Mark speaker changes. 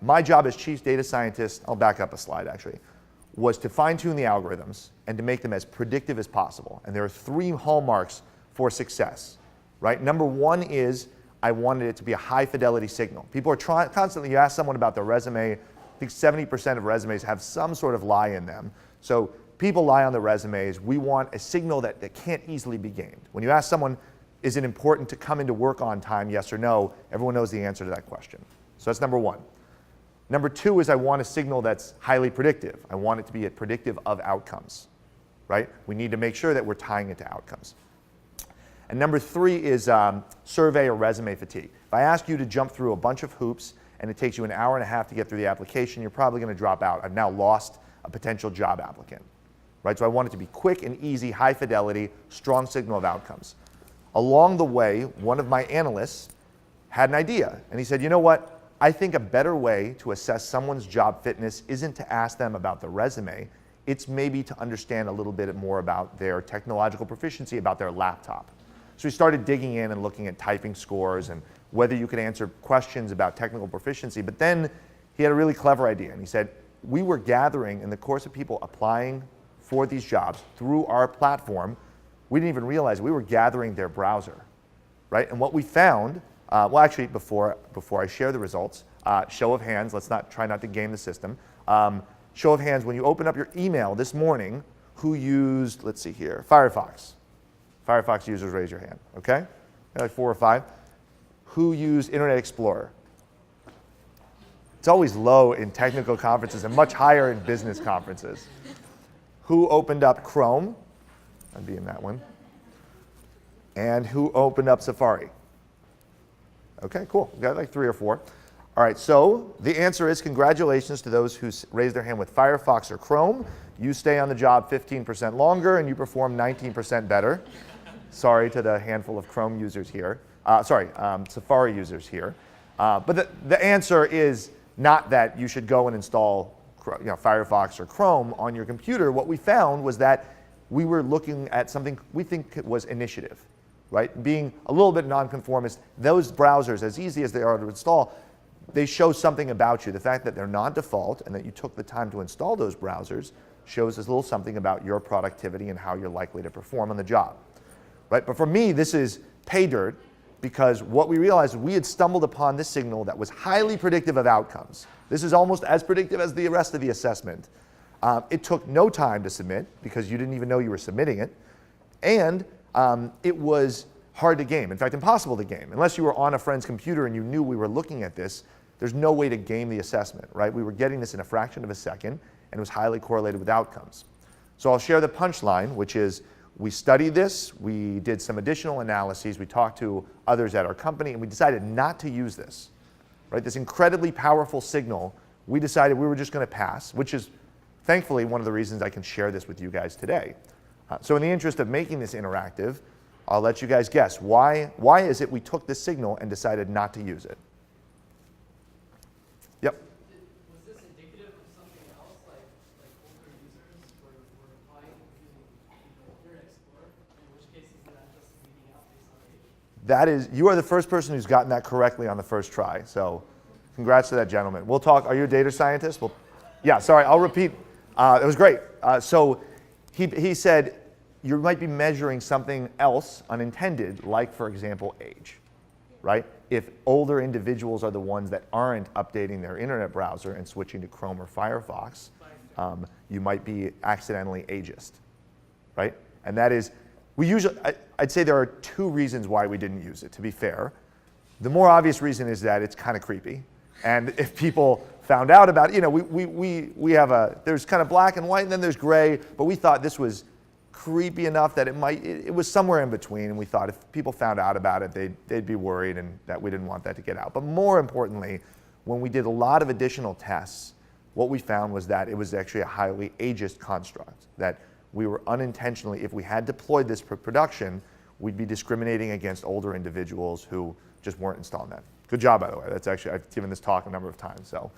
Speaker 1: my job as chief data scientist, I'll back up a slide actually, was to fine tune the algorithms and to make them as predictive as possible. And there are 3 hallmarks for success, right? Number 1 is I wanted it to be a high fidelity signal. People are constantly, you ask someone about their resume, I think 70% of resumes have some sort of lie in them. So people lie on their resumes. We want a signal that can't easily be gamed. When you ask someone, is it important to come into work on time, yes or no, everyone knows the answer to that question. So that's number 1. Number 2 is I want a signal that's highly predictive. I want it to be predictive of outcomes, right? We need to make sure that we're tying it to outcomes. And number 3 is survey or resume fatigue. If I ask you to jump through a bunch of hoops and it takes you an hour and a half to get through the application, you're probably going to drop out. I've now lost a potential job applicant, right? So I want it to be quick and easy, high fidelity, strong signal of outcomes. Along the way, one of my analysts had an idea, and he said, you know what? I think a better way to assess someone's job fitness isn't to ask them about the resume, it's maybe to understand a little bit more about their technological proficiency, about their laptop. So we started digging in and looking at typing scores and whether you could answer questions about technical proficiency, but then he had a really clever idea, and he said, we were gathering in the course of people applying for these jobs through our platform, we didn't even realize we were gathering their browser, right? And what we found, well actually before I share the results, show of hands, let's try not to game the system. Show of hands, when you open up your email this morning, who used, let's see here, Firefox? Firefox users, raise your hand, okay? Like 4 or 5. Who used Internet Explorer? It's always low in technical conferences and much higher in business conferences. Who opened up Chrome? I'd be in that one. And who opened up Safari? Okay, cool. We got like 3 or 4. All right, so the answer is congratulations to those who raised their hand with Firefox or Chrome. You stay on the job 15% longer and you perform 19% better. Sorry to the handful of Chrome users here. Safari users here. But the answer is not that you should go and install Firefox or Chrome on your computer. What we found was that we were looking at something we think was initiative, right? Being a little bit nonconformist, those browsers, as easy as they are to install, they show something about you. The fact that they're non-default and that you took the time to install those browsers shows us a little something about your productivity and how you're likely to perform on the job, right? But for me, this is pay dirt, because what we realized, we had stumbled upon this signal that was highly predictive of outcomes. This is almost as predictive as the rest of the assessment. It took no time to submit because you didn't even know you were submitting it. And it was hard to game, in fact, impossible to game. Unless you were on a friend's computer and you knew we were looking at this, there's no way to game the assessment, right? We were getting this in a fraction of a second, and it was highly correlated with outcomes. So I'll share the punchline, which is we studied this, we did some additional analyses, we talked to others at our company, and we decided not to use this, right? This incredibly powerful signal, we decided we were just going to pass, which is thankfully one of the reasons I can share this with you guys today. So in the interest of making this interactive, I'll let you guys guess. Why is it we took this signal and decided not to use it? Yep.
Speaker 2: Was this indicative of something else, like older users were applying using Internet Explorer? In which case is that just weeding out based on age?
Speaker 1: That is, you are the first person who's gotten that correctly on the first try. So congrats to that gentleman. We'll talk, are you a data scientist? Yeah, sorry, I'll repeat. It was great. So he said, you might be measuring something else unintended, like, for example, age, right? If older individuals are the ones that aren't updating their internet browser and switching to Chrome or Firefox, you might be accidentally ageist, right? And that is, I'd say there are 2 reasons why we didn't use it, to be fair. The more obvious reason is that it's kind of creepy. And if people found out about it, we have there's kind of black and white and then there's gray, but we thought this was creepy enough that it was somewhere in between, and we thought if people found out about it, they'd be worried and that we didn't want that to get out. But more importantly, when we did a lot of additional tests, what we found was that it was actually a highly ageist construct, that we were unintentionally, if we had deployed this for production, we'd be discriminating against older individuals who just weren't installing that. Good job, by the way. That's actually, I've given this talk a number of times, so